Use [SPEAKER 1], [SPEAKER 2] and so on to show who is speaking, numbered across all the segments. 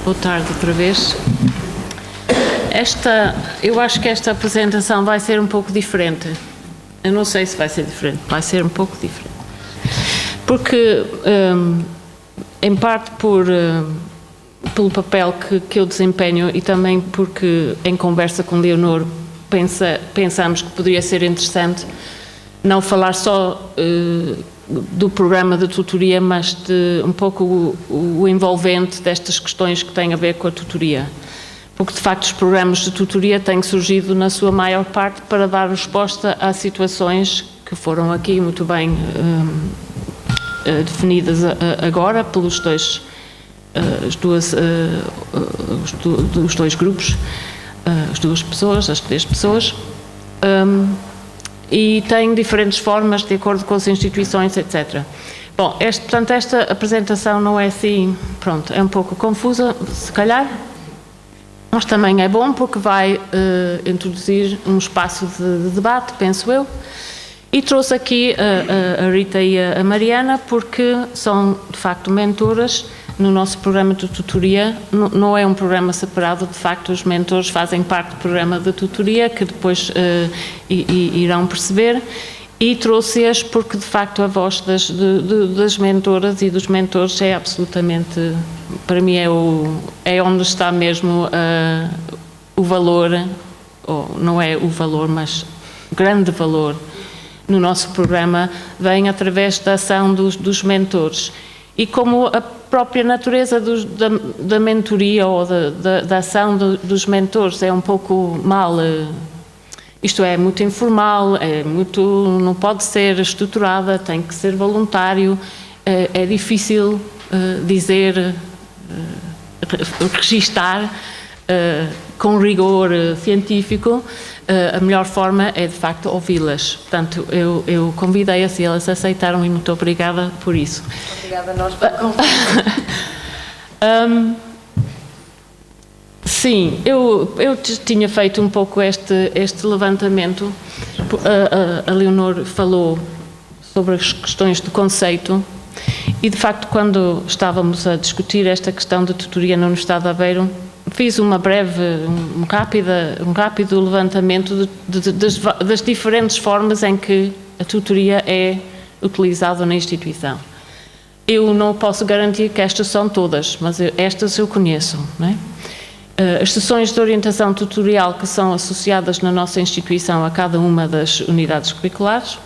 [SPEAKER 1] Boa tarde outra vez. Eu acho que esta apresentação vai ser um pouco diferente. Eu não sei se vai ser diferente, vai ser um pouco diferente. Porque, em parte pelo papel que eu desempenho e também porque, em conversa com Leonor, pensamos que poderia ser interessante não falar só do programa de tutoria, mas de um pouco o envolvente destas questões que têm a ver com a tutoria. Porque, de facto, os programas de tutoria têm surgido, na sua maior parte, para dar resposta a situações que foram aqui muito bem definidas agora pelos dois grupos, as duas pessoas, as três pessoas, e tem diferentes formas de acordo com as instituições, etc. Bom, portanto, esta apresentação não é assim, pronto, é um pouco confusa, se calhar, mas também é bom porque vai introduzir um espaço de debate, penso eu, e trouxe aqui a Rita e a Mariana porque são, de facto, mentoras no nosso programa de tutoria. Não é um programa separado, de facto, os mentores fazem parte do programa de tutoria, que depois irão perceber, e trouxe-as porque, de facto, a voz das mentoras e dos mentores é absolutamente, para mim, é onde está mesmo o valor, ou não é o valor, mas o grande valor no nosso programa, vem através da ação dos mentores. E como a própria natureza da mentoria ou da ação dos mentores é um pouco isto é, muito informal, não pode ser estruturada, tem que ser voluntário, é difícil dizer, registar com rigor científico. A melhor forma é, de facto, ouvi-las. Portanto, eu convidei-as e elas aceitaram, e muito obrigada por isso.
[SPEAKER 2] Obrigada a nós pelo convite.
[SPEAKER 1] Sim, eu tinha feito um pouco este levantamento. A Leonor falou sobre as questões do conceito e, de facto, quando estávamos a discutir esta questão de tutoria na Universidade de Aveiro, fiz um rápido levantamento das diferentes formas em que a tutoria é utilizada na instituição. Eu não posso garantir que estas são todas, mas estas eu conheço, não é? As sessões de orientação tutorial que são associadas na nossa instituição a cada uma das unidades curriculares,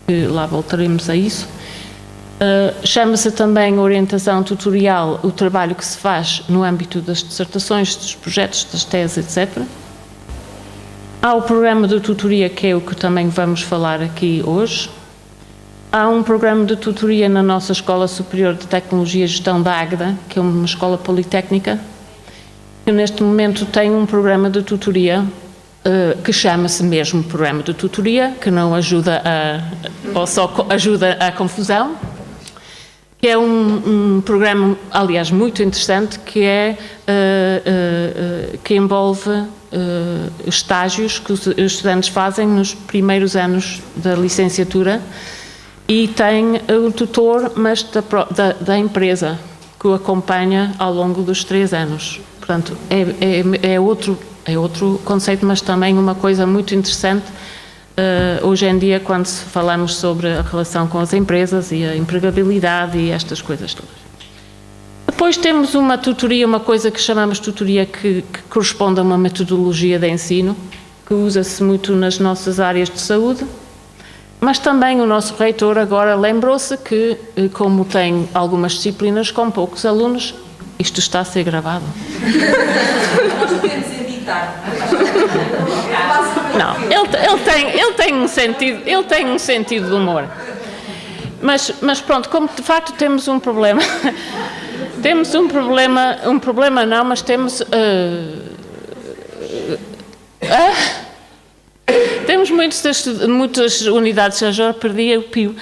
[SPEAKER 1] que lá voltaremos a isso. Chama-se também orientação tutorial o trabalho que se faz no âmbito das dissertações, dos projetos, das teses, etc. Há o programa de tutoria, que é o que também vamos falar aqui hoje. Há um programa de tutoria na nossa Escola Superior de Tecnologia e Gestão da Águeda, que é uma escola politécnica, que neste momento tem um programa de tutoria que chama-se mesmo programa de tutoria, que não ajuda ou só ajuda à confusão, que é um programa, aliás, muito interessante, que envolve estágios que os estudantes fazem nos primeiros anos da licenciatura e tem o tutor, mas da empresa, que o acompanha ao longo dos 3 anos. Portanto, é outro conceito, mas também uma coisa muito interessante hoje em dia, quando falamos sobre a relação com as empresas e a empregabilidade e estas coisas todas. Depois temos uma tutoria, uma coisa que chamamos de tutoria que corresponde a uma metodologia de ensino, que usa-se muito nas nossas áreas de saúde, mas também o nosso reitor agora lembrou-se que, como tem algumas disciplinas com poucos alunos, isto está a ser gravado.
[SPEAKER 2] Nós podemos editar.
[SPEAKER 1] Não, ele tem um sentido de humor. Mas pronto, como de facto temos um problema, mas temos temos muitas unidades, já perdi o pio.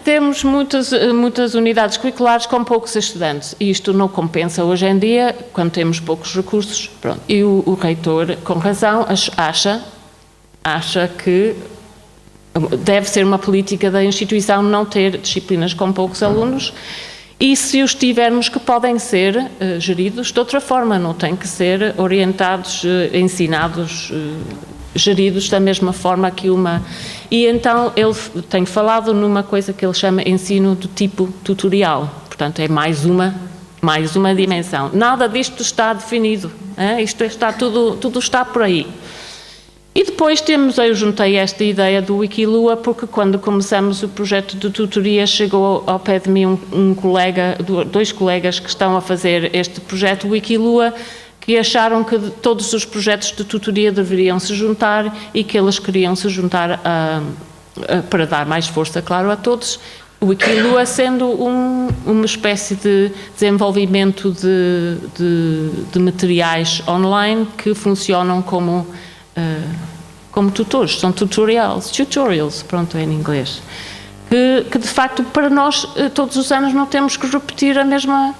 [SPEAKER 1] Temos muitas unidades curriculares com poucos estudantes e isto não compensa hoje em dia, quando temos poucos recursos. Pronto. E o reitor, com razão, acha que deve ser uma política da instituição não ter disciplinas com poucos alunos E se os tivermos, que podem ser geridos de outra forma, não têm que ser orientados, ensinados, geridos da mesma forma que uma... E então ele tem falado numa coisa que ele chama ensino do tipo tutorial, portanto é mais uma dimensão. Nada disto está definido, isto está tudo está por aí. E depois eu juntei esta ideia do Wikilua, porque quando começamos o projeto de tutoria chegou ao pé de mim dois colegas que estão a fazer este projeto Wikilua, que acharam que todos os projetos de tutoria deveriam se juntar e que eles queriam se juntar para dar mais força, claro, a todos. O Wikilua sendo uma espécie de desenvolvimento de materiais online que funcionam como tutores, são tutorials, pronto, é em inglês, que de facto para nós todos os anos não temos que repetir a mesma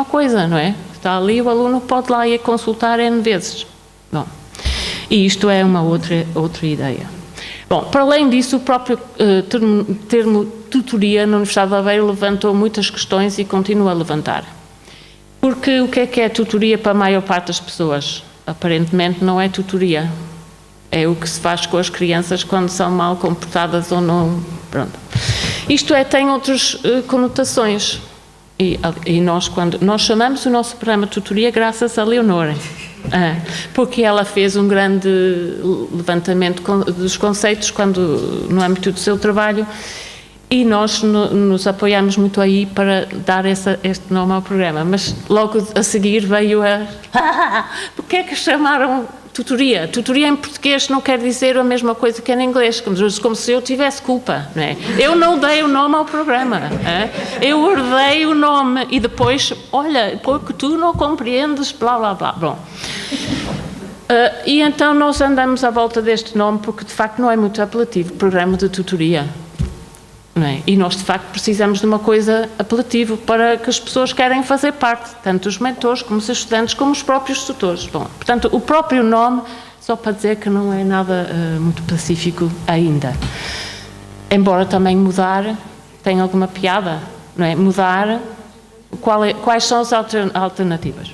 [SPEAKER 1] coisa, não é? Está ali, o aluno pode lá ir consultar N vezes. Bom, e isto é uma outra ideia. Bom, para além disso, o próprio termo tutoria na Universidade de Aveiro levantou muitas questões e continua a levantar. Porque o que é tutoria para a maior parte das pessoas? Aparentemente não é tutoria. É o que se faz com as crianças quando são mal comportadas ou não. Pronto. Isto tem outras conotações. E nós chamamos o nosso programa de tutoria graças a Leonora. Porque ela fez um grande levantamento dos conceitos no âmbito do seu trabalho, e nós nos apoiamos muito aí para dar este nome ao programa. Mas logo a seguir veio porque é que chamaram tutoria? Tutoria em português não quer dizer a mesma coisa que em inglês, como se eu tivesse culpa, não é? Eu não dei o nome ao programa, eu herdei o nome e depois, olha, porque tu não compreendes, blá blá blá. Bom, e então nós andamos à volta deste nome porque de facto não é muito apelativo, programa de tutoria. Não é? E nós de facto precisamos de uma coisa apelativa para que as pessoas querem fazer parte, tanto os mentores como os estudantes, como os próprios tutores. Bom, portanto, o próprio nome, só para dizer que não é nada muito pacífico ainda. Embora também mudar tenha alguma piada, não é? Mudar, quais são as alternativas?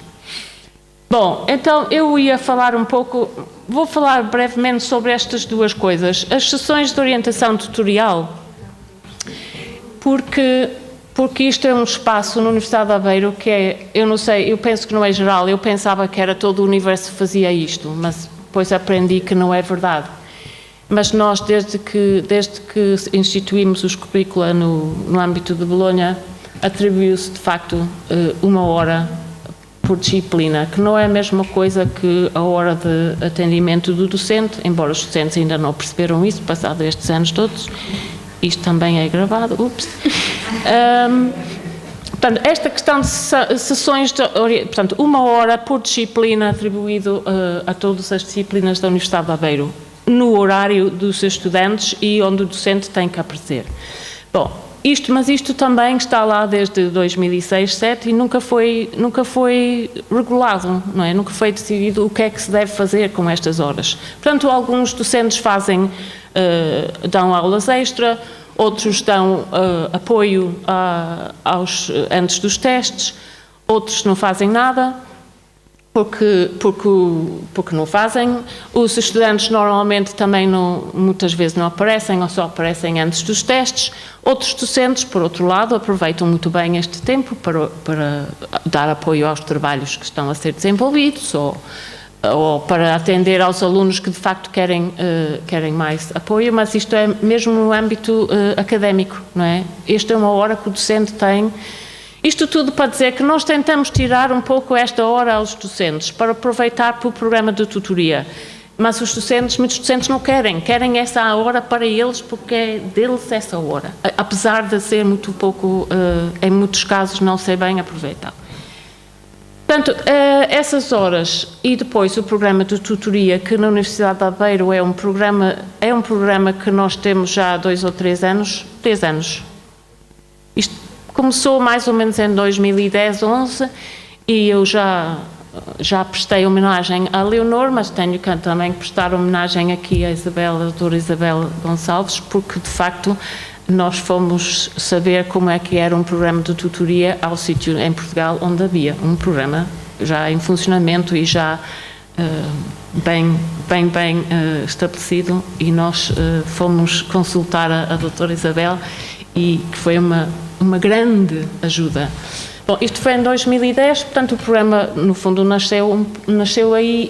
[SPEAKER 1] Bom, então eu ia falar vou falar brevemente sobre estas duas coisas. As sessões de orientação tutorial, porque isto é um espaço na Universidade de Aveiro que eu não sei, eu penso que não é geral, eu pensava que era todo o universo que fazia isto, mas depois aprendi que não é verdade. Mas nós, desde que instituímos os currícula no âmbito de Bolonha, atribuiu-se de facto 1 hora por disciplina, que não é a mesma coisa que a hora de atendimento do docente, embora os docentes ainda não perceberam isso, passados estes anos todos. Isto também é gravado, portanto, esta questão de sessões, portanto, 1 hora por disciplina atribuído a todas as disciplinas da Universidade de Aveiro, no horário dos seus estudantes e onde o docente tem que aparecer. Bom, mas isto também está lá desde 2006, 2007 e nunca foi regulado, não é? Nunca foi decidido o que é que se deve fazer com estas horas. Portanto, alguns docentes dão aulas extra, outros dão apoio antes dos testes, outros não fazem nada, porque não fazem. Os estudantes normalmente também muitas vezes não aparecem ou só aparecem antes dos testes. Outros docentes, por outro lado, aproveitam muito bem este tempo para dar apoio aos trabalhos que estão a ser desenvolvidos ou para atender aos alunos que de facto querem mais apoio, mas isto é mesmo no âmbito académico, não é? Esta é 1 hora que o docente tem. Isto tudo para dizer que nós tentamos tirar um pouco esta hora aos docentes para aproveitar para o programa de tutoria, mas muitos docentes não querem essa hora para eles porque é deles essa hora, apesar de ser muito pouco, em muitos casos não ser bem aproveitado. Portanto, essas horas e depois o programa de tutoria, que na Universidade de Aveiro é um programa que nós temos já há 2 ou 3 anos, 3 anos. Isto começou mais ou menos em 2010, 11, e eu já prestei homenagem à Leonor, mas tenho que também prestar homenagem aqui à doutora Isabel Gonçalves, porque de facto nós fomos saber como é que era um programa de tutoria ao sítio em Portugal onde havia um programa já em funcionamento e já bem estabelecido, e nós fomos consultar a doutora Isabel, e que foi uma grande ajuda. Bom, isto foi em 2010, portanto o programa no fundo nasceu aí,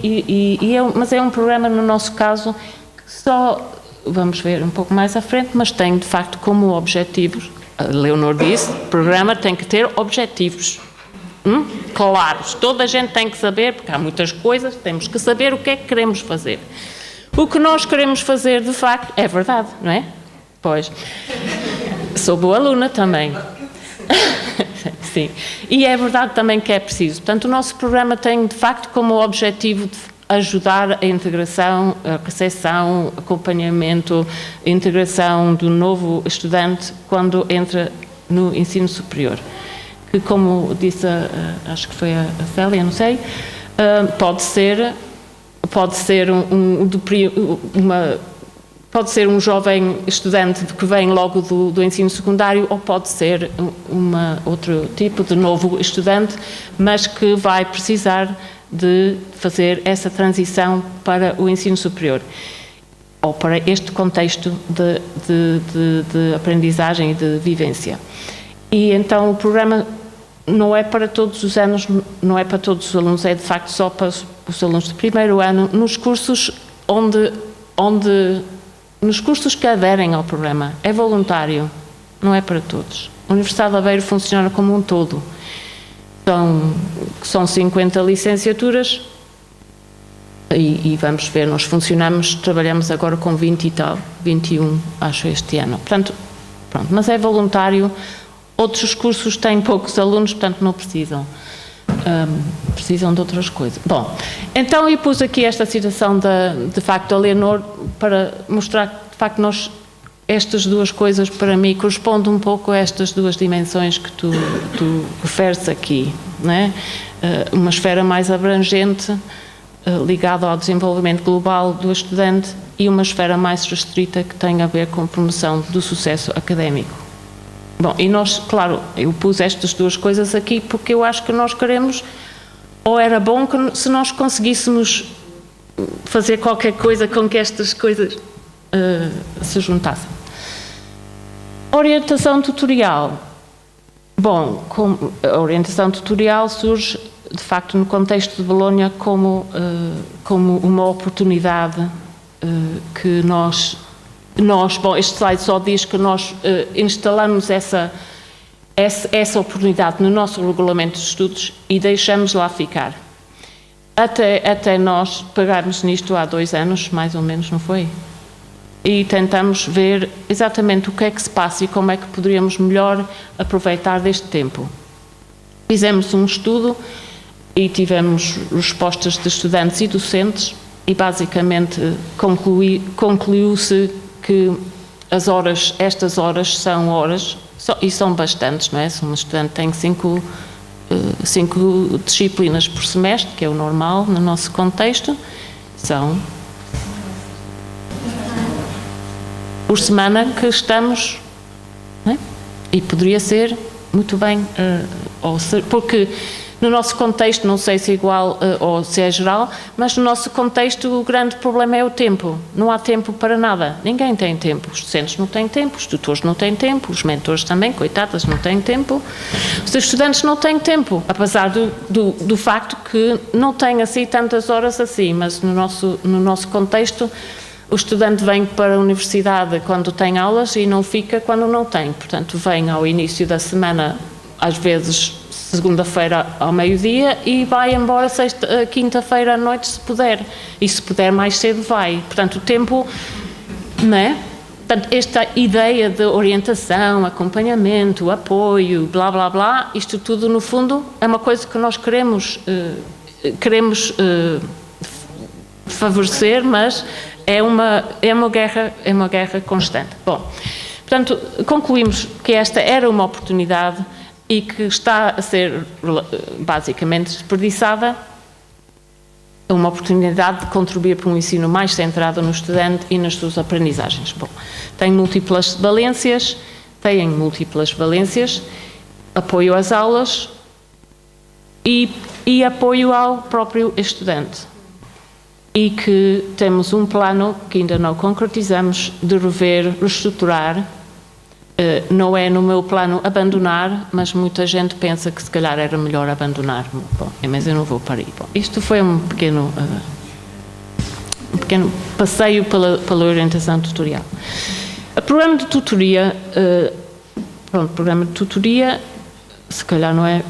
[SPEAKER 1] mas é um programa no nosso caso que só, vamos ver um pouco mais à frente, mas tem de facto como objetivos, a Leonor disse, o programa tem que ter objetivos claros, toda a gente tem que saber, porque há muitas coisas, temos que saber o que é que queremos fazer. O que nós queremos fazer de facto é verdade, não é? Pois, sou boa aluna também. Sim, e é verdade também que é preciso. Portanto, o nosso programa tem de facto como objetivo de ajudar a integração, a recepção, acompanhamento, a integração do novo estudante quando entra no ensino superior. Que, como disse, acho que foi a Célia, não sei, pode ser um jovem estudante que vem logo do ensino secundário, ou pode ser outro tipo de novo estudante, mas que vai precisar de fazer essa transição para o ensino superior, ou para este contexto de aprendizagem e de vivência. E então o programa não é para todos os anos, não é para todos os alunos, é de facto só para os alunos do primeiro ano, nos cursos nos cursos que aderem ao programa. É voluntário, não é para todos. A Universidade de Aveiro funciona como um todo. São 50 licenciaturas e vamos ver, nós trabalhamos agora com 20 e tal, 21 acho este ano. Portanto, pronto, mas é voluntário. Outros cursos têm poucos alunos, portanto não precisam. Precisam de outras coisas. Bom, então eu pus aqui esta citação de facto da Leonor para mostrar que de facto estas duas coisas para mim correspondem um pouco a estas duas dimensões que tu referes aqui, não é? Uma esfera mais abrangente ligada ao desenvolvimento global do estudante, e uma esfera mais restrita que tem a ver com a promoção do sucesso académico. Bom, e nós, claro, eu pus estas duas coisas aqui porque eu acho que nós queremos, ou era bom que se nós conseguíssemos fazer qualquer coisa com que estas coisas se juntassem. Orientação tutorial. Bom, a orientação tutorial surge, de facto, no contexto de Bolonha como uma oportunidade que nós, bom, este slide só diz que nós instalamos essa oportunidade no nosso regulamento de estudos e deixamos lá ficar. Até nós pegarmos nisto há 2 anos, mais ou menos, não foi? E tentamos ver exatamente o que é que se passa e como é que poderíamos melhor aproveitar deste tempo. Fizemos um estudo e tivemos respostas de estudantes e docentes e basicamente concluiu-se que estas horas são horas, e são bastantes, não é? Se um estudante tem 5 disciplinas por semestre, que é o normal no nosso contexto, são por semana que estamos, não é? E poderia ser muito bem, porque no nosso contexto, não sei se é igual ou se é geral, mas no nosso contexto o grande problema é o tempo. Não há tempo para nada. Ninguém tem tempo. Os docentes não têm tempo, os tutores não têm tempo, os mentores também, coitadas, não têm tempo. Os estudantes não têm tempo, apesar do facto que não têm assim tantas horas assim, mas no nosso contexto o estudante vem para a universidade quando tem aulas e não fica quando não tem. Portanto, vem ao início da semana, às vezes segunda-feira ao meio-dia, e vai embora quinta-feira à noite, se puder. E se puder mais cedo vai. Portanto, o tempo, não é? Portanto, esta ideia de orientação, acompanhamento, apoio, blá, blá, blá, isto tudo, no fundo, é uma coisa que nós queremos favorecer, mas é uma guerra constante. Bom, portanto, concluímos que esta era uma oportunidade e que está a ser basicamente desperdiçada, uma oportunidade de contribuir para um ensino mais centrado no estudante e nas suas aprendizagens. Bom, têm múltiplas valências, apoio às aulas e apoio ao próprio estudante. E que temos um plano que ainda não concretizamos de rever, reestruturar. Não é no meu plano abandonar, mas muita gente pensa que se calhar era melhor abandonar. Bom, mas eu não vou para aí. Bom, isto foi um pequeno passeio pela orientação tutorial. O programa de tutoria, se calhar não é...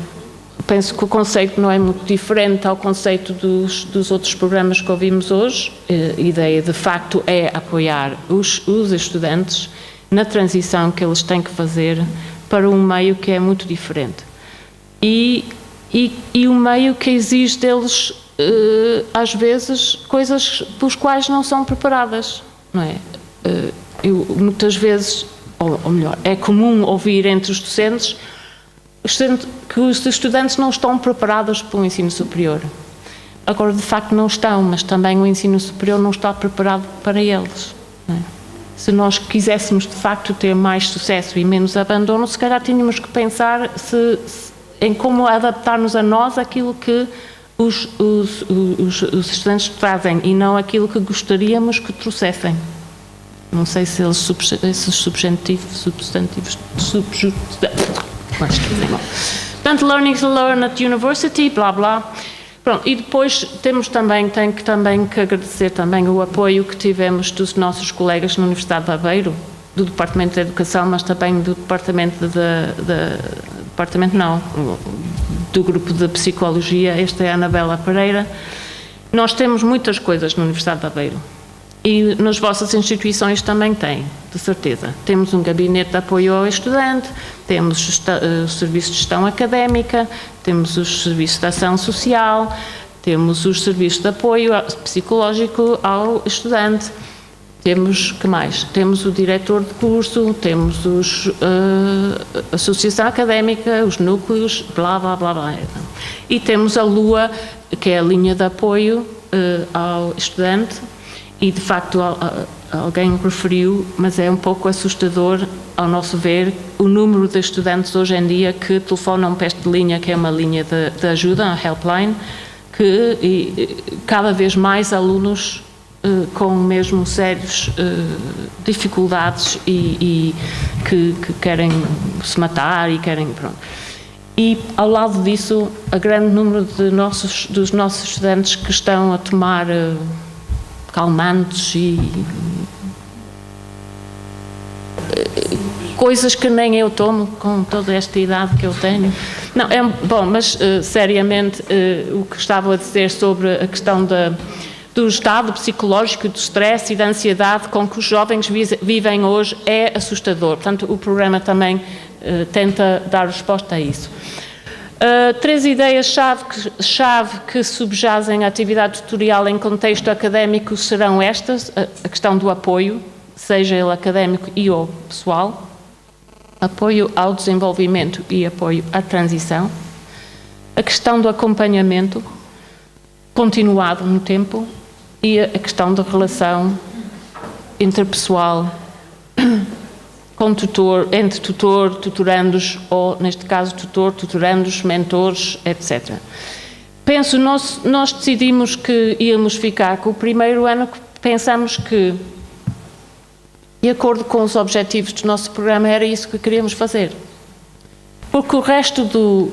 [SPEAKER 1] Penso que o conceito não é muito diferente ao conceito dos outros programas que ouvimos hoje. A ideia, de facto, é apoiar os estudantes na transição que eles têm que fazer para um meio que é muito diferente. E um meio que exige deles, às vezes, coisas pelas quais não são preparadas, não é? Muitas vezes, ou melhor, é comum ouvir entre os docentes que os estudantes não estão preparados para o ensino superior. Agora, de facto, não estão, mas também o ensino superior não está preparado para eles, não é? Se nós quiséssemos, de facto, ter mais sucesso e menos abandono, se calhar tínhamos que pensar em como adaptar-nos a nós aquilo que os estudantes trazem e não aquilo que gostaríamos que trouxessem. Não sei se esses substantivos... Portanto, learning to learn at university, blá blá. Pronto, e depois tenho que agradecer também o apoio que tivemos dos nossos colegas na Universidade de Aveiro, do Departamento de Educação, mas também do do grupo de Psicologia. Esta é a Anabela Pereira. Nós temos muitas coisas na Universidade de Aveiro. E nas vossas instituições também tem, de certeza. Temos um gabinete de apoio ao estudante, temos o serviço de gestão académica, temos os serviços de ação social, temos os serviços de apoio psicológico ao estudante, temos, que mais? Temos o diretor de curso, temos a associação académica, os núcleos, blá, blá, blá, blá. E temos a LUA, que é a linha de apoio ao estudante. E, de facto, alguém referiu, mas é um pouco assustador, ao nosso ver, o número de estudantes hoje em dia que telefonam para esta linha, que é uma linha de ajuda, a helpline, e cada vez mais alunos com mesmo sérias dificuldades e que querem se matar e querem... Pronto. E, ao lado disso, a grande número dos nossos estudantes que estão a tomar... calmantes e coisas que nem eu tomo com toda esta idade que eu tenho. Não, bom, mas seriamente o que estava a dizer sobre a questão do estado psicológico, do stress e da ansiedade com que os jovens vivem hoje é assustador. Portanto, o programa também tenta dar resposta a isso. 3 ideias-chave que subjazem a atividade tutorial em contexto académico serão estas: a questão do apoio, seja ele académico e ou pessoal, apoio ao desenvolvimento e apoio à transição, a questão do acompanhamento continuado no tempo e a questão da relação interpessoal com entre tutor, tutorandos, ou, neste caso, tutor, tutorandos, mentores, etc. Penso, nós decidimos que íamos ficar com o primeiro ano, que pensamos que, de acordo com os objetivos do nosso programa, era isso que queríamos fazer. Porque o resto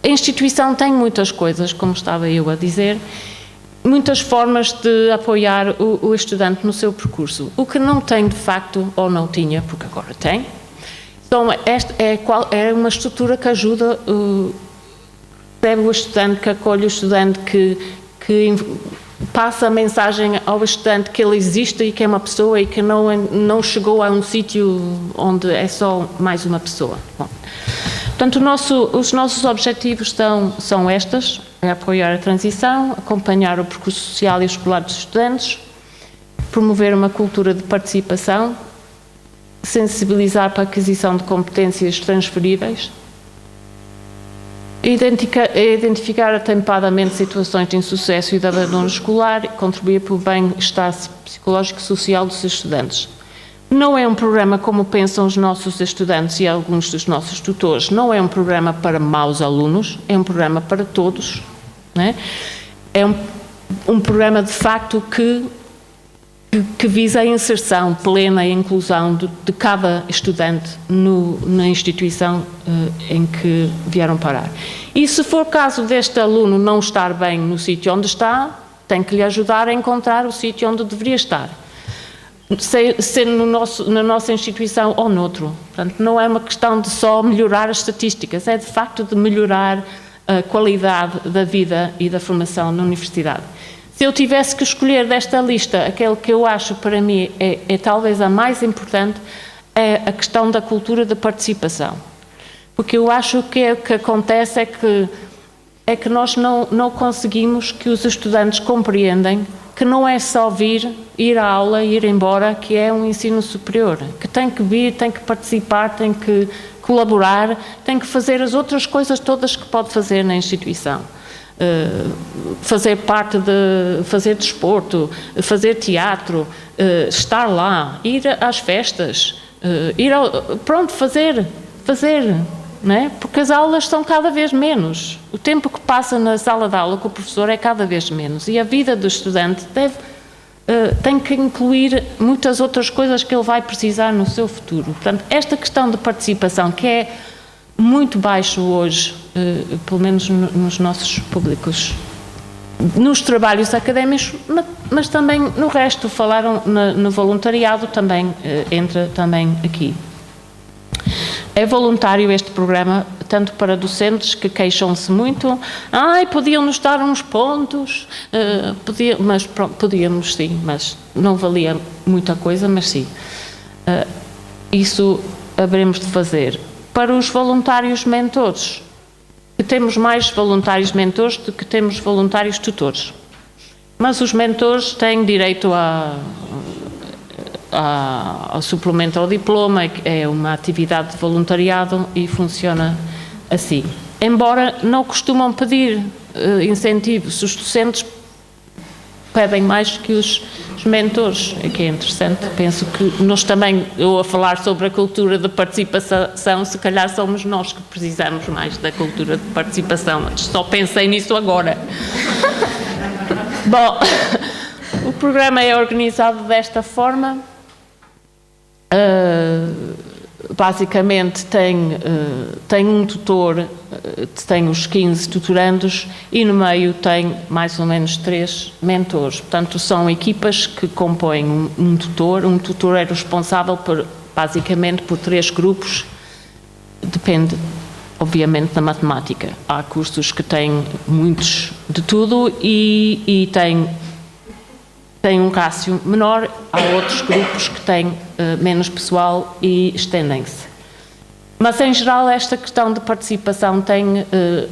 [SPEAKER 1] a instituição tem muitas coisas, como estava eu a dizer, muitas formas de apoiar o estudante no seu percurso. O que não tem, de facto, ou não tinha, porque agora tem, então, é uma estrutura que ajuda o estudante, que acolhe o estudante, que passa a mensagem ao estudante que ele existe e que é uma pessoa e que não chegou a um sítio onde é só mais uma pessoa. Bom, portanto, os nossos objetivos são estes: é apoiar a transição, acompanhar o percurso social e escolar dos estudantes, promover uma cultura de participação, sensibilizar para a aquisição de competências transferíveis, Identificar atempadamente situações de insucesso e de abandono escolar e contribuir para o bem-estar psicológico e social dos estudantes. Não é um programa como pensam os nossos estudantes e alguns dos nossos tutores, não é um programa para maus alunos, é um programa para todos, né? É um programa de facto que visa a inserção plena e a inclusão de cada estudante na instituição em que vieram parar. E se for caso deste aluno não estar bem no sítio onde está, tem que lhe ajudar a encontrar o sítio onde deveria estar. Ser na nossa instituição ou noutro. Portanto, não é uma questão de só melhorar as estatísticas, é de facto de melhorar a qualidade da vida e da formação na universidade. Se eu tivesse que escolher desta lista, aquele que eu acho para mim é talvez a mais importante, é a questão da cultura de participação. Porque eu acho que o que acontece é que nós não conseguimos que os estudantes compreendem que não é só ir à aula e ir embora, que é um ensino superior, que tem que vir, tem que participar, tem que colaborar, tem que fazer as outras coisas todas que pode fazer na instituição. Fazer parte fazer desporto, fazer teatro, estar lá, ir às festas, fazer, não é? Porque as aulas são cada vez menos. O tempo que passa na sala de aula com o professor é cada vez menos e a vida do estudante tem que incluir muitas outras coisas que ele vai precisar no seu futuro. Portanto, esta questão de participação, que é muito baixo hoje, pelo menos nos nossos públicos, nos trabalhos académicos, mas também no resto, falaram no voluntariado, também entra também aqui. É voluntário este programa, tanto para docentes que queixam-se muito, podiam-nos dar uns pontos, podíamos sim, mas não valia muita coisa, mas sim. Isso haveremos de fazer. Para os voluntários mentores, que temos mais voluntários mentores do que temos voluntários tutores. Mas os mentores têm direito ao suplemento ao diploma, é uma atividade de voluntariado e funciona assim. Embora não costumam pedir incentivos, os docentes pedem mais que os mentores, que é interessante. Penso que nós também, eu a falar sobre a cultura de participação, se calhar somos nós que precisamos mais da cultura de participação, mas só pensei nisso agora. Bom, o programa é organizado desta forma. Basicamente tem um tutor, tem os 15 tutorandos e no meio tem mais ou menos 3 mentores. Portanto, são equipas que compõem um tutor. Um tutor é responsável basicamente por 3 grupos, depende obviamente da matemática. Há cursos que têm muitos de tudo e tem um rácio menor, há outros grupos que têm menos pessoal e estendem-se. Mas, em geral, esta questão de participação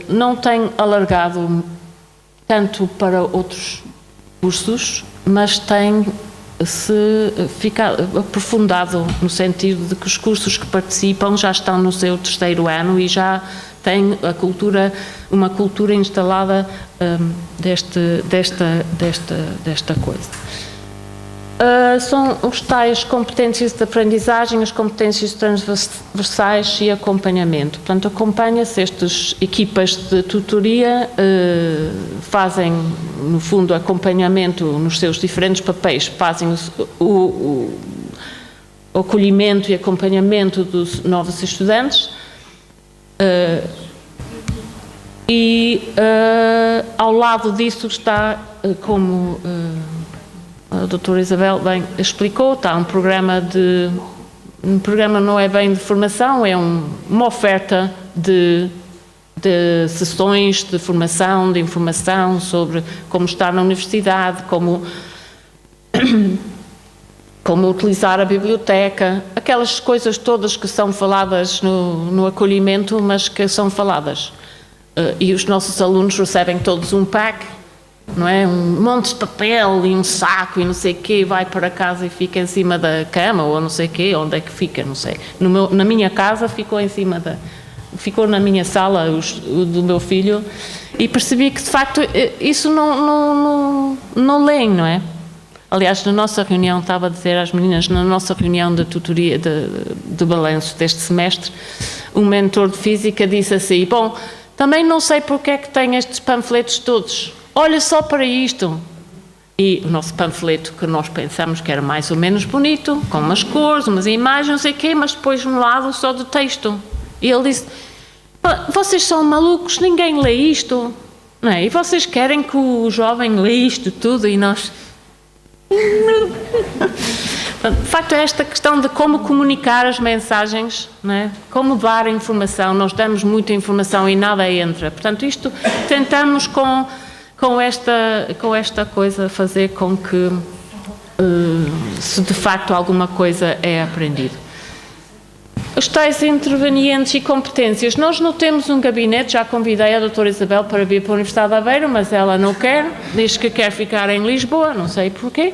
[SPEAKER 1] não tem alargado tanto para outros cursos, mas tem-se aprofundado no sentido de que os cursos que participam já estão no seu 3º ano e já têm uma cultura instalada desta coisa. São os tais competências de aprendizagem, as competências transversais e acompanhamento. Portanto, acompanha-se estas equipas de tutoria, fazem, no fundo, acompanhamento nos seus diferentes papéis, fazem o acolhimento e acompanhamento dos novos estudantes, ao lado disso está, como a doutora Isabel bem explicou, está um programa não é bem de formação, é uma oferta de sessões de formação, de informação sobre como estar na universidade, como utilizar a biblioteca, aquelas coisas todas que são faladas no acolhimento, mas que são faladas. E os nossos alunos recebem todos um pack, não é? Um monte de papel e um saco e não sei o quê, vai para casa e fica em cima da cama ou não sei o quê, onde é que fica, não sei. Na minha casa ficou em cima ficou na minha sala, o do meu filho, e percebi que de facto isso não leem, não é? Aliás, na nossa reunião, estava a dizer às meninas, na nossa reunião de tutoria, de balanço deste semestre, um mentor de física disse assim, bom, também não sei porque é que tem estes panfletos todos, olha só para isto. E o nosso panfleto, que nós pensamos que era mais ou menos bonito, com umas cores, umas imagens, não sei o quê, mas depois um lado só de texto. E ele disse, vocês são malucos, ninguém lê isto, não é? E vocês querem que o jovem lê isto tudo e nós... De facto, é esta questão de como comunicar as mensagens, não é? Como dar informação, nós damos muita informação e nada entra. Portanto, isto tentamos com esta coisa fazer com que se de facto alguma coisa é aprendido. Os tais intervenientes e competências. Nós não temos um gabinete, já convidei a doutora Isabel para vir para a Universidade de Aveiro, mas ela não quer, diz que quer ficar em Lisboa, não sei porquê.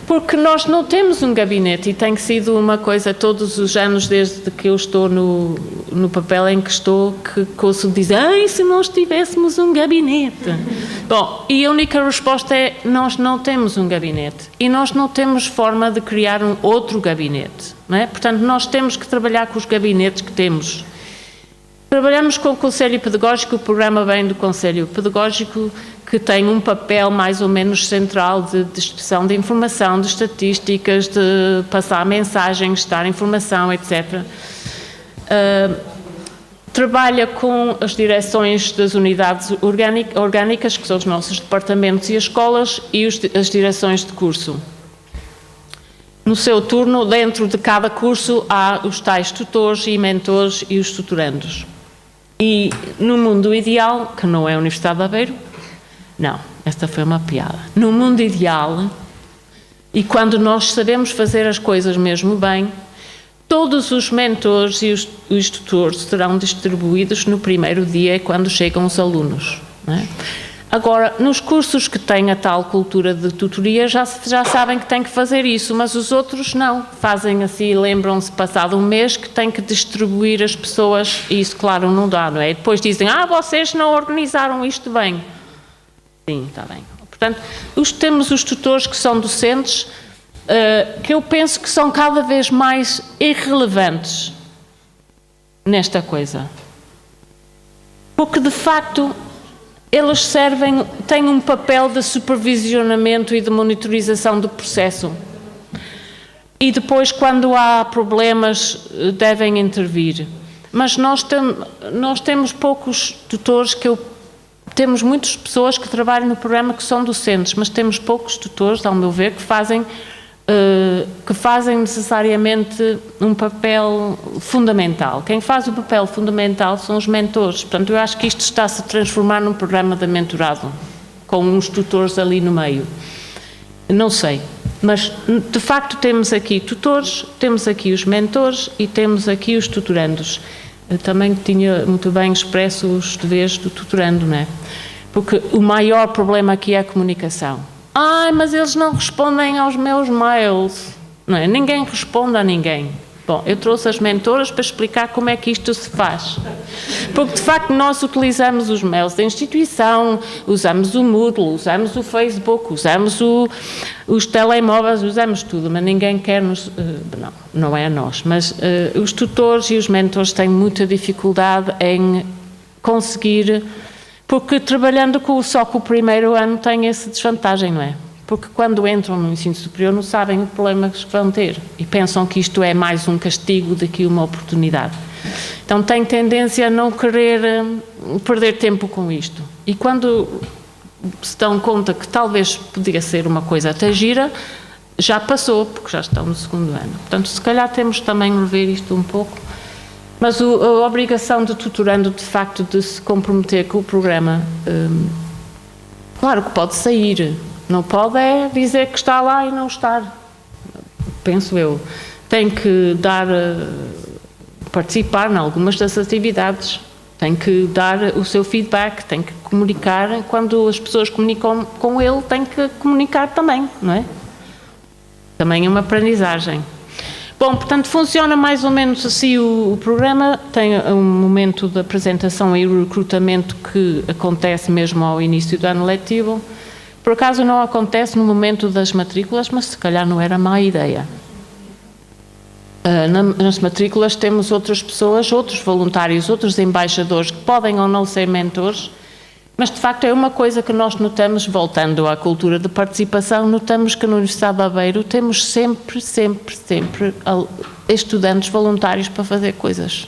[SPEAKER 1] Porque nós não temos um gabinete e tem sido uma coisa todos os anos, desde que eu estou no papel em que estou, que ouço dizer, ai, se nós tivéssemos um gabinete. Bom, e a única resposta é, nós não temos um gabinete e nós não temos forma de criar um outro gabinete, não é? Portanto, nós temos que trabalhar com os gabinetes que temos. Trabalhamos com o Conselho Pedagógico, o programa vem do Conselho Pedagógico, que tem um papel mais ou menos central de distribuição de informação, de estatísticas, de passar mensagens, de dar informação, etc. Trabalha com as direções das unidades orgânicas, que são os nossos departamentos e as escolas, e as direções de curso. No seu turno, dentro de cada curso, há os tais tutores e mentores e os tutorandos. E no mundo ideal, que não é a Universidade de Aveiro, não, esta foi uma piada. No mundo ideal, e quando nós sabemos fazer as coisas mesmo bem, todos os mentores e os tutores serão distribuídos no primeiro dia, quando chegam os alunos, não é? Agora, nos cursos que têm a tal cultura de tutoria, já sabem que têm que fazer isso, mas os outros não. Fazem assim, lembram-se, passado um mês, que têm que distribuir as pessoas, e isso, claro, não dá, não é? E depois dizem, vocês não organizaram isto bem. Sim, está bem. Portanto, temos os tutores que são docentes, que eu penso que são cada vez mais irrelevantes nesta coisa. Porque, de facto, eles têm um papel de supervisionamento e de monitorização do processo. E depois, quando há problemas, devem intervir. Mas nós temos poucos tutores temos muitas pessoas que trabalham no programa que são docentes, mas temos poucos tutores, ao meu ver, que fazem necessariamente um papel fundamental. Quem faz o papel fundamental são os mentores. Portanto, eu acho que isto está-se a transformar num programa de mentorado, com uns tutores ali no meio. Não sei, mas de facto temos aqui tutores, temos aqui os mentores e temos aqui os tutorandos. Eu também tinha muito bem expresso os deveres do tutorando, não é? Porque o maior problema aqui é a comunicação. Mas eles não respondem aos meus mails, não é? Ninguém responde a ninguém. Bom, eu trouxe as mentoras para explicar como é que isto se faz. Porque, de facto, nós utilizamos os mails da instituição, usamos o Moodle, usamos o Facebook, usamos os telemóveis, usamos tudo, mas ninguém quer nos... não é a nós, mas os tutores e os mentores têm muita dificuldade em conseguir... Porque trabalhando só com o primeiro ano tem essa desvantagem, não é? Porque quando entram no ensino superior não sabem os problemas que vão ter e pensam que isto é mais um castigo do que uma oportunidade. Então têm tendência a não querer perder tempo com isto. E quando se dão conta que talvez podia ser uma coisa até gira, já passou, porque já estão no segundo ano. Portanto, se calhar temos também de rever isto um pouco. Mas a obrigação do tutorando, de facto, de se comprometer com o programa, claro que pode sair. Não pode é dizer que está lá e não estar. Penso eu. Tem que participar em algumas das atividades. Tem que dar o seu feedback, tem que comunicar. Quando as pessoas comunicam com ele, tem que comunicar também, não é? Também é uma aprendizagem. Bom, portanto, funciona mais ou menos assim o programa. Tem um momento de apresentação e recrutamento que acontece mesmo ao início do ano letivo. Por acaso não acontece no momento das matrículas, mas se calhar não era má ideia. Nas matrículas temos outras pessoas, outros voluntários, outros embaixadores que podem ou não ser mentores, mas de facto é uma coisa que nós notamos, voltando à cultura de participação, notamos que na Universidade de Aveiro temos sempre estudantes voluntários para fazer coisas.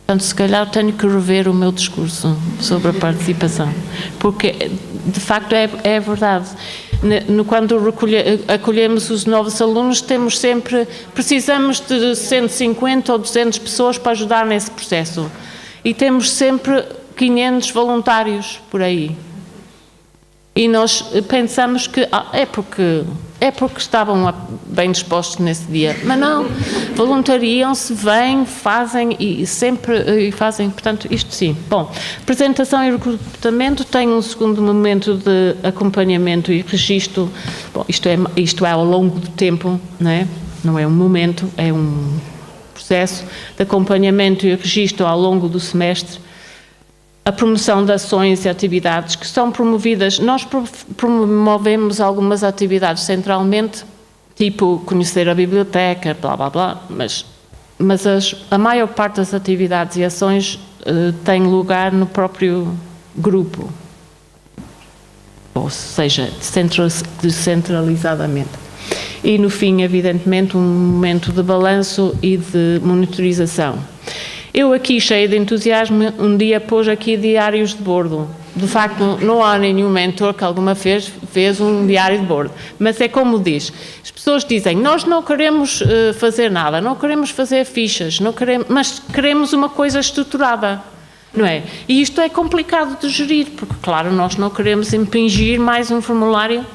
[SPEAKER 1] Portanto, se calhar tenho que rever o meu discurso sobre a participação, porque de facto é verdade. Quando acolhemos os novos alunos, precisamos de 150 ou 200 pessoas para ajudar nesse processo. E temos sempre 500 voluntários por aí. E nós pensamos que é porque estavam bem dispostos nesse dia. Mas não, voluntariam-se, vêm, fazem e fazem, portanto, isto sim. Bom, apresentação e recrutamento tem um segundo momento de acompanhamento e registro. Bom, isto é ao longo do tempo, não é? Não é um momento, é um processo de acompanhamento e registro ao longo do semestre. A promoção de ações e atividades que são promovidas. Nós promovemos algumas atividades centralmente, tipo conhecer a biblioteca, blá blá blá, mas a maior parte das atividades e ações tem lugar no próprio grupo, ou seja, descentralizadamente. E no fim, evidentemente, um momento de balanço e de monitorização. Eu aqui, cheia de entusiasmo, um dia pus aqui diários de bordo. De facto, não há nenhum mentor que alguma vez fez um diário de bordo. Mas é como diz, as pessoas dizem, nós não queremos fazer nada, não queremos fazer fichas, mas queremos uma coisa estruturada, não é? E isto é complicado de gerir, porque, claro, nós não queremos impingir mais um formulário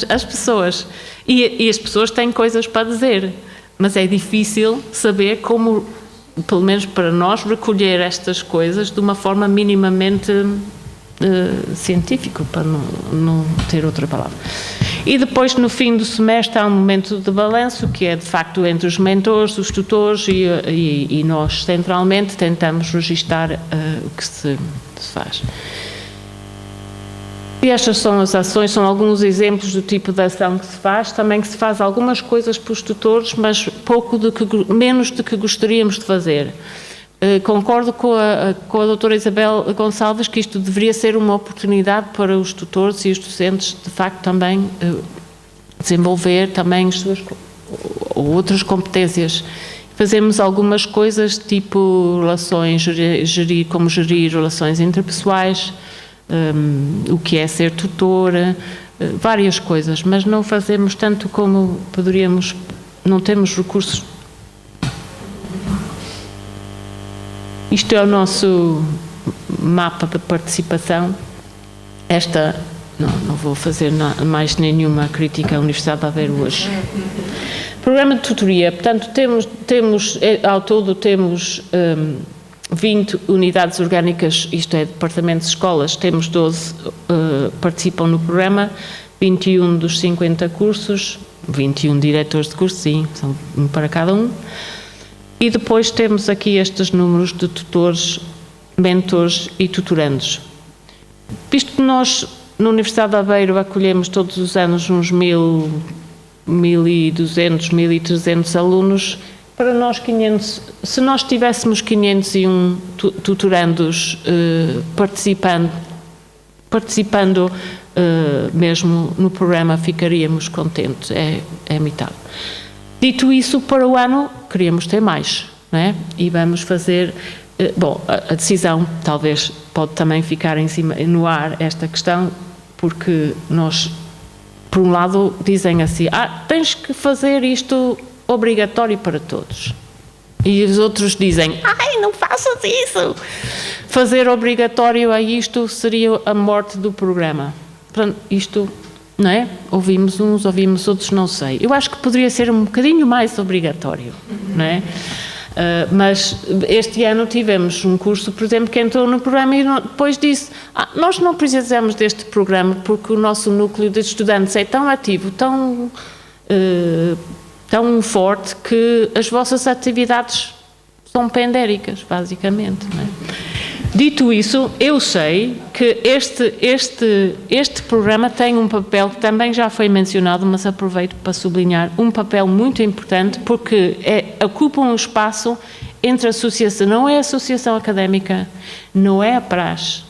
[SPEAKER 1] às pessoas. E as pessoas têm coisas para dizer, mas é difícil saber como, pelo menos para nós, recolher estas coisas de uma forma minimamente científica, para não ter outra palavra. E depois, no fim do semestre, há um momento de balanço, que é, de facto, entre os mentores, os tutores e nós, centralmente, tentamos registar o que se faz. E estas são as ações, são alguns exemplos do tipo de ação que se faz. Também que se faz algumas coisas para os tutores, mas menos do que gostaríamos de fazer. Concordo com a doutora Isabel Gonçalves que isto deveria ser uma oportunidade para os tutores e os docentes, de facto, também desenvolver também as suas outras competências. Fazemos algumas coisas, tipo relações, como gerir relações interpessoais, o que é ser tutor, várias coisas, mas não fazemos tanto como poderíamos, não temos recursos. Isto é o nosso mapa de participação. Não vou fazer mais nenhuma crítica à Universidade de Aveiro hoje. Programa de tutoria, portanto, ao todo temos 20 unidades orgânicas, isto é, departamentos de escolas, temos 12 participam no programa, 21 dos 50 cursos, 21 diretores de curso, sim, são um para cada um. E depois temos aqui estes números de tutores, mentores e tutorandos. Visto que nós, na Universidade de Aveiro, acolhemos todos os anos uns 1.200, 1.300 alunos, para nós 500, se nós tivéssemos 501 tutorandos participando mesmo no programa, ficaríamos contentes, é metade. Dito isso, para o ano, queríamos ter mais, não é? E vamos fazer, bom, a decisão talvez pode também ficar em cima, no ar, esta questão, porque nós, por um lado, dizem assim, tens que fazer isto obrigatório para todos. E os outros dizem, não faças isso. Fazer obrigatório a isto seria a morte do programa. Portanto, isto, não é? Ouvimos uns, ouvimos outros, não sei. Eu acho que poderia ser um bocadinho mais obrigatório, não é? Mas este ano tivemos um curso, por exemplo, que entrou no programa e depois disse, nós não precisamos deste programa porque o nosso núcleo de estudantes é tão ativo, tão forte que as vossas atividades são pendéricas, basicamente, não é? Dito isso, eu sei que este programa tem um papel que também já foi mencionado, mas aproveito para sublinhar, um papel muito importante, porque ocupa um espaço entre a associação, não é a associação académica, não é a praxe.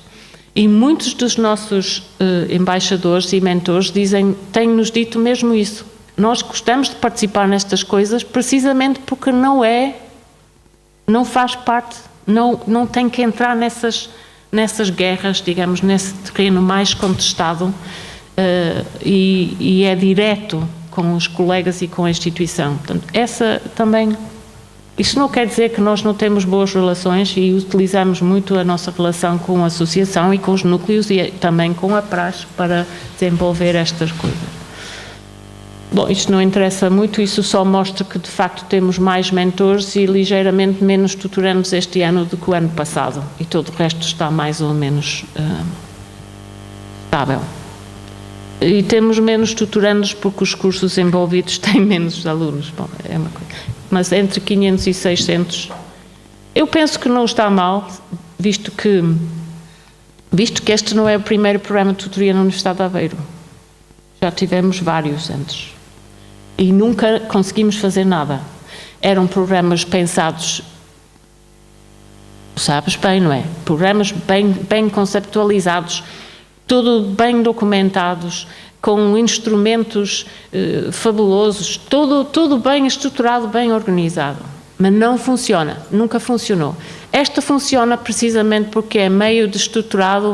[SPEAKER 1] E muitos dos nossos embaixadores e mentores têm-nos dito mesmo isso. Nós gostamos de participar nestas coisas precisamente porque não faz parte, não tem que entrar nessas guerras, digamos, nesse terreno mais contestado e é direto com os colegas e com a instituição. Portanto, isto não quer dizer que nós não temos boas relações e utilizamos muito a nossa relação com a associação e com os núcleos e também com a praxe para desenvolver estas coisas. Bom, isto não interessa muito, isso só mostra que de facto temos mais mentores e ligeiramente menos tutorandos este ano do que o ano passado e todo o resto está mais ou menos estável. E temos menos tutorandos porque os cursos envolvidos têm menos alunos. Bom, é uma coisa. Mas entre 500 e 600, eu penso que não está mal, visto que este não é o primeiro programa de tutoria na Universidade de Aveiro. Já tivemos vários antes. E nunca conseguimos fazer nada. Eram programas pensados, sabes bem, não é? Programas bem conceptualizados, tudo bem documentados, com instrumentos fabulosos, tudo bem estruturado, bem organizado. Mas não funciona, nunca funcionou. Esta funciona precisamente porque é meio desestruturado,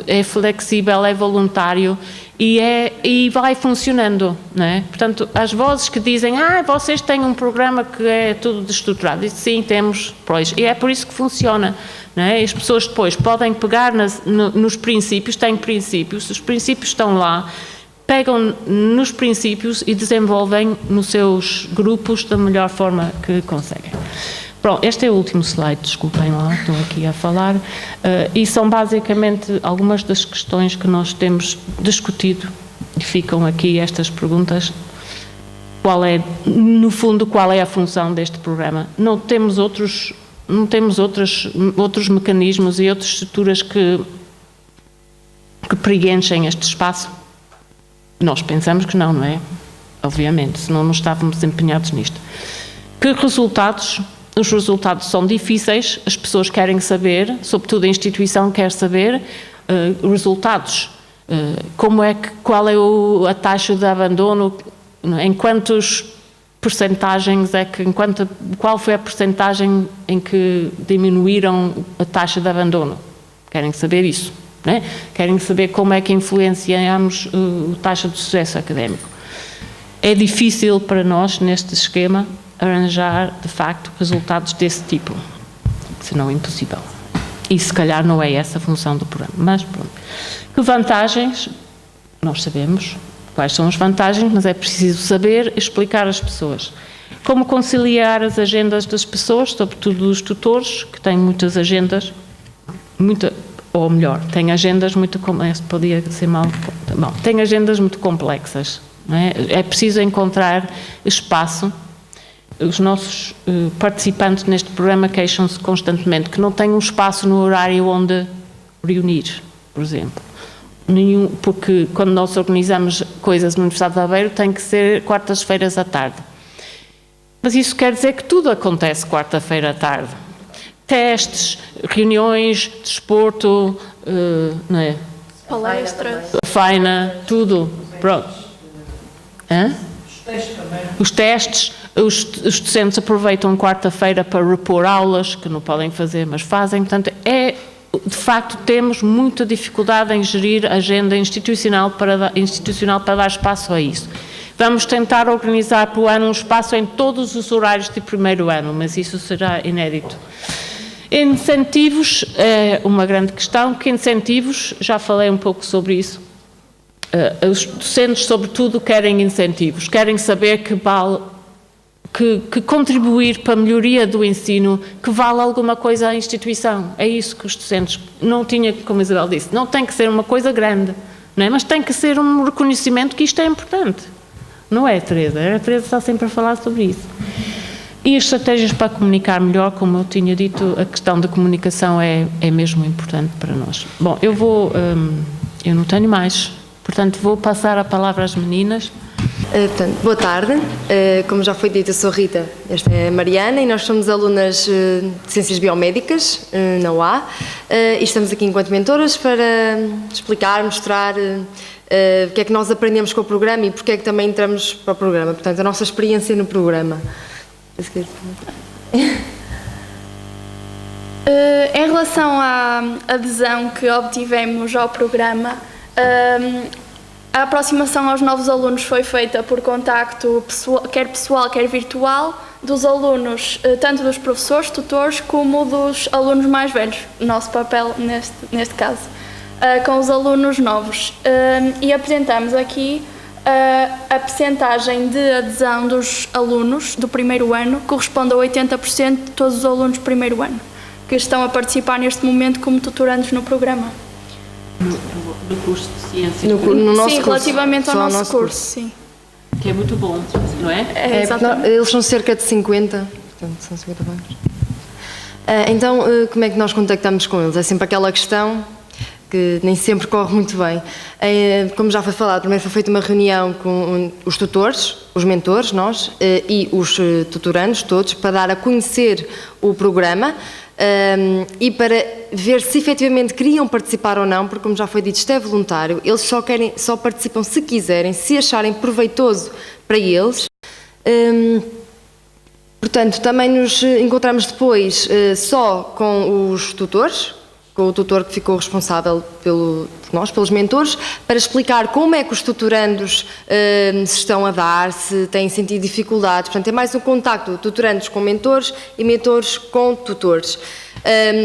[SPEAKER 1] é flexível, é voluntário e vai funcionando, não é? Portanto, as vozes que dizem, vocês têm um programa que é tudo desestruturado, sim, temos, pois, e é por isso que funciona, não é? As pessoas depois podem pegar nos princípios, têm princípios, os princípios estão lá, pegam nos princípios e desenvolvem nos seus grupos da melhor forma que conseguem. Pronto, este é o último slide, desculpem lá, estou aqui a falar, e são basicamente algumas das questões que nós temos discutido, e ficam aqui estas perguntas. No fundo, qual é a função deste programa? Não temos outros mecanismos e outras estruturas que preenchem este espaço? Nós pensamos que não é? Obviamente, senão não estávamos empenhados nisto. Que resultados? Os resultados são difíceis, as pessoas querem saber, sobretudo a instituição quer saber, resultados. Qual é a taxa de abandono, em quantos percentagens qual foi a percentagem em que diminuíram a taxa de abandono? Querem saber isso, não é? Querem saber como é que influenciamos a taxa de sucesso académico. É difícil para nós, neste esquema, arranjar, de facto, resultados desse tipo, se não impossível. E se calhar não é essa a função do programa, mas pronto. Que vantagens? Nós sabemos quais são as vantagens, mas é preciso saber explicar às pessoas. Como conciliar as agendas das pessoas, sobretudo dos tutores, que têm muitas agendas, ou melhor, têm agendas muito complexas, podia ser mal, bom, têm agendas muito complexas, não é? É preciso encontrar espaço. Os nossos participantes neste programa queixam-se constantemente que não têm um espaço no horário onde reunir, por exemplo. Porque quando nós organizamos coisas na Universidade de Aveiro tem que ser quartas-feiras à tarde. Mas isso quer dizer que tudo acontece quarta-feira à tarde. Testes, reuniões, desporto, não é?
[SPEAKER 3] Palestras.
[SPEAKER 1] Faina, tudo. Pronto. Hã? Os testes, os docentes aproveitam quarta-feira para repor aulas, que não podem fazer, mas fazem. Portanto, de facto, temos muita dificuldade em gerir a agenda institucional para dar espaço a isso. Vamos tentar organizar para o ano um espaço em todos os horários de primeiro ano, mas isso será inédito. Incentivos é uma grande questão. Que incentivos? Já falei um pouco sobre isso. Os docentes, sobretudo, querem incentivos, querem saber que contribuir para a melhoria do ensino, que vale alguma coisa à instituição. É isso que os docentes, não tinha, como a Isabel disse, não tem que ser uma coisa grande, não é? Mas tem que ser um reconhecimento que isto é importante. Não é, Teresa? A Teresa está sempre a falar sobre isso. E as estratégias para comunicar melhor, como eu tinha dito, a questão da comunicação é mesmo importante para nós. Bom, eu não tenho mais, portanto vou passar a palavra às meninas.
[SPEAKER 3] Boa tarde, como já foi dito, eu sou Rita, esta é a Mariana e nós somos alunas de Ciências Biomédicas na UA e estamos aqui enquanto mentoras para explicar, mostrar o que é que nós aprendemos com o programa e porque é que também entramos para o programa, portanto a nossa experiência no programa.
[SPEAKER 4] Em relação à adesão que obtivemos ao programa, a aproximação aos novos alunos foi feita por contacto pessoal, quer virtual, dos alunos, tanto dos professores, tutores, como dos alunos mais velhos, nosso papel neste caso, com os alunos novos. E apresentamos aqui a percentagem de adesão dos alunos do primeiro ano corresponde a 80% de todos os alunos do primeiro ano que estão a participar neste momento como tutorandos no programa.
[SPEAKER 1] No curso de ciências.
[SPEAKER 3] No nosso
[SPEAKER 4] sim,
[SPEAKER 3] curso.
[SPEAKER 4] relativamente ao nosso curso, sim.
[SPEAKER 1] Que é muito bom, não é?
[SPEAKER 3] Eles são cerca de 50, portanto são 50 vagas. Então, como é que nós contactamos com eles? É sempre aquela questão que nem sempre corre muito bem. Como já foi falado, primeiro foi feita uma reunião com os tutores, os mentores, nós, e os tutorandos todos, para dar a conhecer o programa e para ver se efetivamente queriam participar ou não, porque como já foi dito, isto é voluntário, eles só participam se quiserem, se acharem proveitoso para eles. Portanto, também nos encontramos depois só com os tutores, com o tutor que ficou responsável por nós, pelos mentores, para explicar como é que os tutorandos se estão a dar, se têm sentido dificuldades. Portanto, é mais um contacto, tutorandos com mentores e mentores com tutores.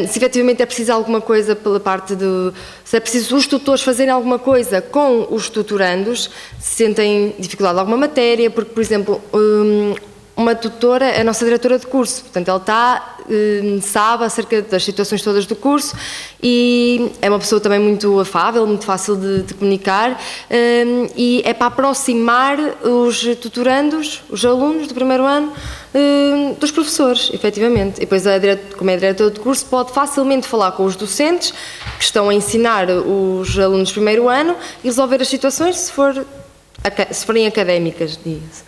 [SPEAKER 3] Se efetivamente é preciso alguma coisa pela parte do... Se é preciso os tutores fazerem alguma coisa com os tutorandos, se sentem dificuldade em alguma matéria, porque, por exemplo, uma tutora é a nossa diretora de curso, portanto ela sabe acerca das situações todas do curso e é uma pessoa também muito afável, muito fácil de comunicar e é para aproximar os tutorandos, os alunos do primeiro ano, dos professores, efetivamente. E depois, como é diretora de curso, pode facilmente falar com os docentes que estão a ensinar os alunos do primeiro ano e resolver as situações se forem académicas, diga-se.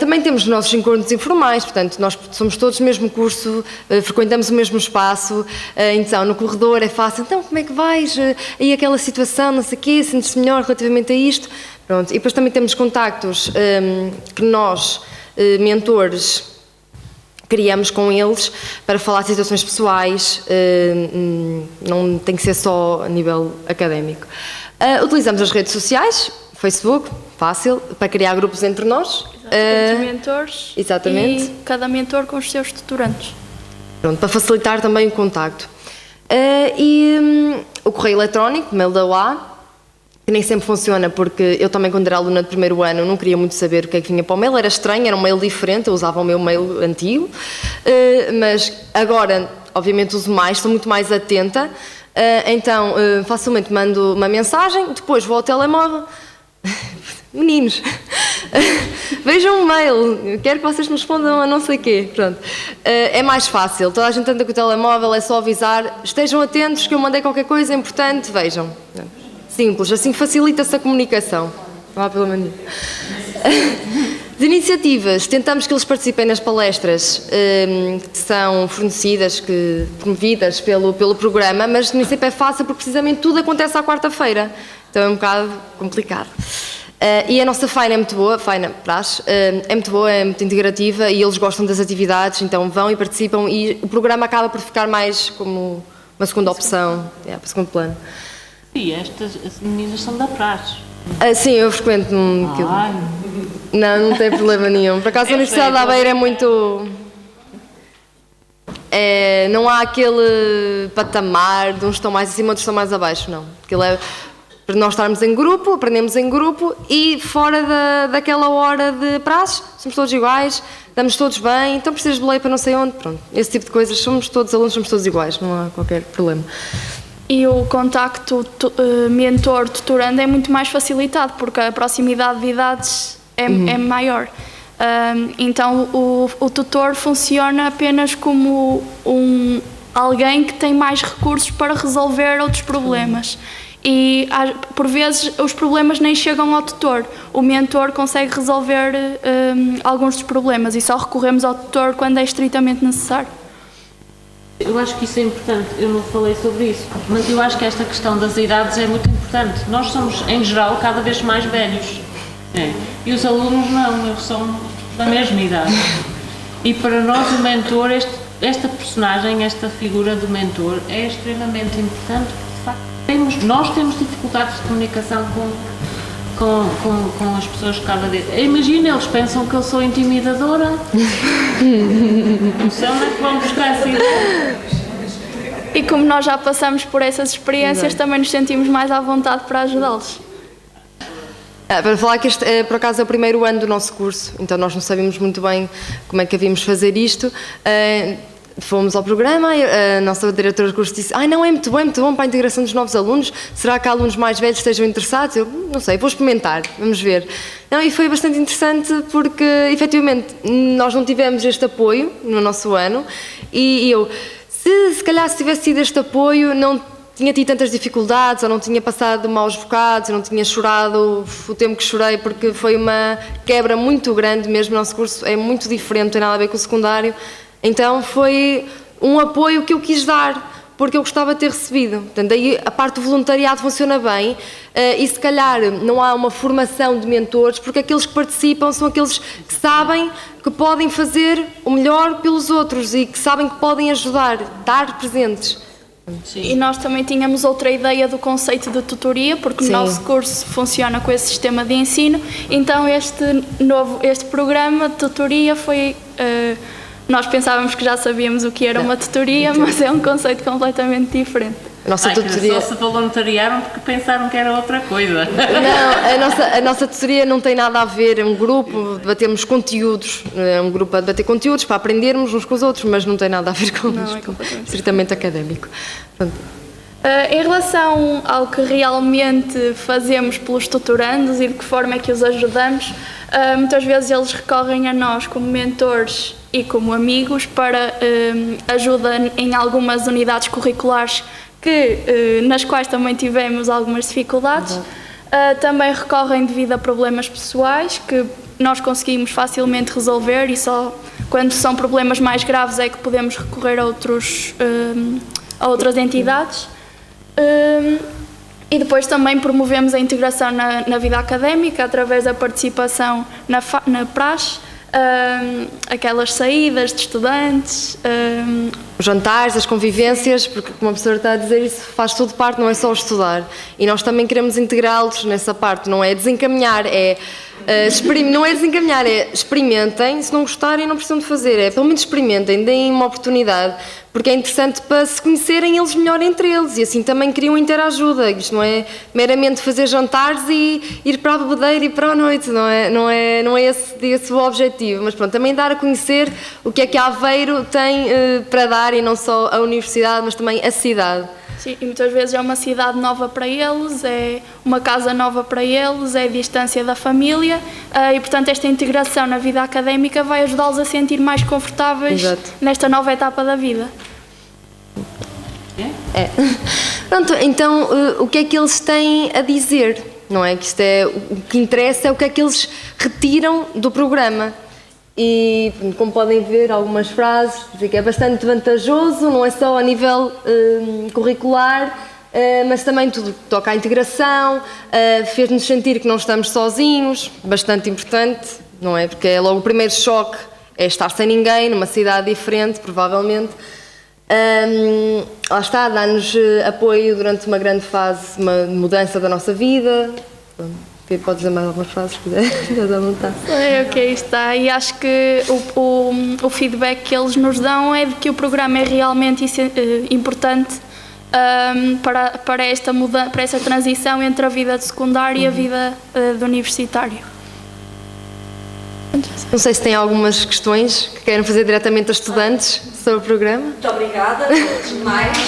[SPEAKER 3] Também temos os nossos encontros informais, portanto, nós somos todos do mesmo curso, frequentamos o mesmo espaço, então no corredor é fácil, então como é que vais, aí aquela situação, não sei o quê, sentes-te melhor relativamente a isto, pronto. E depois também temos contactos que nós, mentores, criamos com eles para falar de situações pessoais, não tem que ser só a nível académico. Utilizamos as redes sociais, Facebook, fácil, para criar grupos entre nós.
[SPEAKER 4] Entre mentores.
[SPEAKER 3] Exatamente.
[SPEAKER 4] E cada mentor com os seus tutorantes.
[SPEAKER 3] Pronto, para facilitar também o contacto. O correio eletrónico, mail da UA, que nem sempre funciona, porque eu também, quando era aluna de primeiro ano, não queria muito saber o que é que vinha para o mail, era estranho, era um mail diferente, eu usava o meu mail antigo, mas agora, obviamente, uso mais, estou muito mais atenta, então facilmente mando uma mensagem, depois vou ao telemóvel. Meninos, vejam o mail, quero que vocês me respondam a não sei quê. Pronto. É mais fácil, toda a gente anda com o telemóvel, é só avisar, estejam atentos que eu mandei qualquer coisa importante, vejam. Simples, assim facilita-se a comunicação, não há problema nenhum. De iniciativas, tentamos que eles participem nas palestras que são fornecidas, promovidas pelo programa, mas nem sempre é fácil porque precisamente tudo acontece à quarta-feira, então é um bocado complicado. E a nossa Faina é muito boa, Faina Praxe, é muito boa, é muito integrativa e eles gostam das atividades, então vão e participam e o programa acaba por ficar mais como uma segunda opção, para segundo plano.
[SPEAKER 1] E estas as meninas são da Praxe.
[SPEAKER 3] Sim, eu frequento aquilo. Não tem problema nenhum. Por acaso a Universidade da Aveiro é muito... não há aquele patamar de uns estão mais acima, outros estão mais abaixo, não. Aquilo é para nós estarmos em grupo, aprendemos em grupo e fora daquela hora de praxe, somos todos iguais, damos todos bem, então precisas de lei para não sei onde, pronto. Esse tipo de coisas, somos todos alunos, somos todos iguais, não há qualquer problema.
[SPEAKER 4] E o contacto mentor-tutorando é muito mais facilitado, porque a proximidade de idades é maior. Então o tutor funciona apenas como alguém que tem mais recursos para resolver outros problemas. E por vezes os problemas nem chegam ao tutor. O mentor consegue resolver alguns dos problemas e só recorremos ao tutor quando é estritamente necessário.
[SPEAKER 1] Eu acho que isso é importante, eu não falei sobre isso, mas eu acho que esta questão das idades é muito importante. Nós somos, em geral, cada vez mais velhos. E os alunos não, eles são da mesma idade. E para nós o mentor, esta personagem, esta figura do mentor é extremamente importante, porque de facto nós temos dificuldades de comunicação com as pessoas cada vez. Imagina, eles pensam que eu sou intimidadora. Não sei onde é que vão buscar essa ideia.
[SPEAKER 4] E como nós já passamos por essas experiências, também nos sentimos mais à vontade para ajudá-los.
[SPEAKER 3] Para falar que este, por acaso, é o primeiro ano do nosso curso, então nós não sabíamos muito bem como é que havíamos de fazer isto. Fomos ao programa e a nossa diretora de curso disse: não, é muito bom para a integração dos novos alunos, será que há alunos mais velhos que estejam interessados? Eu, não sei, vou experimentar, vamos ver. E foi bastante interessante porque, efetivamente, nós não tivemos este apoio no nosso ano e eu, se calhar se tivesse tido este apoio, não tinha tido tantas dificuldades, ou não tinha passado maus bocados, ou não tinha chorado o tempo que chorei, porque foi uma quebra muito grande mesmo. O nosso curso é muito diferente, não tem nada a ver com o secundário. Então foi um apoio que eu quis dar, porque eu gostava de ter recebido. Portanto, daí a parte do voluntariado funciona bem e se calhar não há uma formação de mentores, porque aqueles que participam são aqueles que sabem que podem fazer o melhor pelos outros e que sabem que podem ajudar, dar presentes.
[SPEAKER 4] Sim. E nós também tínhamos outra ideia do conceito de tutoria, porque o nosso curso funciona com esse sistema de ensino, então este programa de tutoria foi... nós pensávamos que já sabíamos o que era uma tutoria, mas é um conceito completamente diferente.
[SPEAKER 3] A nossa tutoria...
[SPEAKER 1] Só se voluntariaram porque pensaram que era outra coisa.
[SPEAKER 3] Não, a nossa tutoria não tem nada a ver, é um grupo, debatemos conteúdos, é um grupo a debater conteúdos para aprendermos uns com os outros, mas não tem nada a ver com isto, estritamente académico. Pronto.
[SPEAKER 4] Em relação ao que realmente fazemos pelos tutorandos e de que forma é que os ajudamos, muitas vezes eles recorrem a nós como mentores e como amigos para ajuda em algumas unidades curriculares nas quais também tivemos algumas dificuldades. Também recorrem devido a problemas pessoais que nós conseguimos facilmente resolver e só quando são problemas mais graves é que podemos recorrer a outras entidades. E depois também promovemos a integração na vida académica através da participação na praxe, aquelas saídas de estudantes.
[SPEAKER 3] Os jantares, as convivências, porque como a professora está a dizer, isso faz tudo parte, não é só estudar. E nós também queremos integrá-los nessa parte, não é desencaminhar, não é desencaminhar, é experimentem, se não gostarem não precisam de fazer, pelo menos experimentem, deem uma oportunidade, porque é interessante para se conhecerem eles melhor entre eles e assim também criam interajuda. Isto não é meramente fazer jantares e ir para a bebedeira e para a noite, não é esse o objetivo, mas pronto, também dar a conhecer o que é que Aveiro tem para dar e não só a universidade, mas também a cidade.
[SPEAKER 4] Sim, e muitas vezes é uma cidade nova para eles, é uma casa nova para eles, é a distância da família e, portanto, esta integração na vida académica vai ajudá-los a sentir mais confortáveis nesta nova etapa da vida.
[SPEAKER 3] Pronto, então, o que é que eles têm a dizer? Não é que isto é o que interessa, é o que é que eles retiram do programa. E, como podem ver, algumas frases, que é bastante vantajoso, não é só a nível curricular, mas também tudo que toca à integração, fez-nos sentir que não estamos sozinhos, bastante importante, não é? Porque é logo o primeiro choque, é estar sem ninguém, numa cidade diferente, provavelmente. Lá está, dá-nos apoio durante uma grande fase, uma mudança da nossa vida. Pode dizer mais algumas frases, se quiser, já não está.
[SPEAKER 4] Ok, está. E acho que o feedback que eles nos dão é de que o programa é realmente importante para esta transição entre a vida de secundário e a vida de universitário.
[SPEAKER 3] Não sei se tem algumas questões que querem fazer diretamente a estudantes sobre o programa.
[SPEAKER 2] Muito obrigada, demais.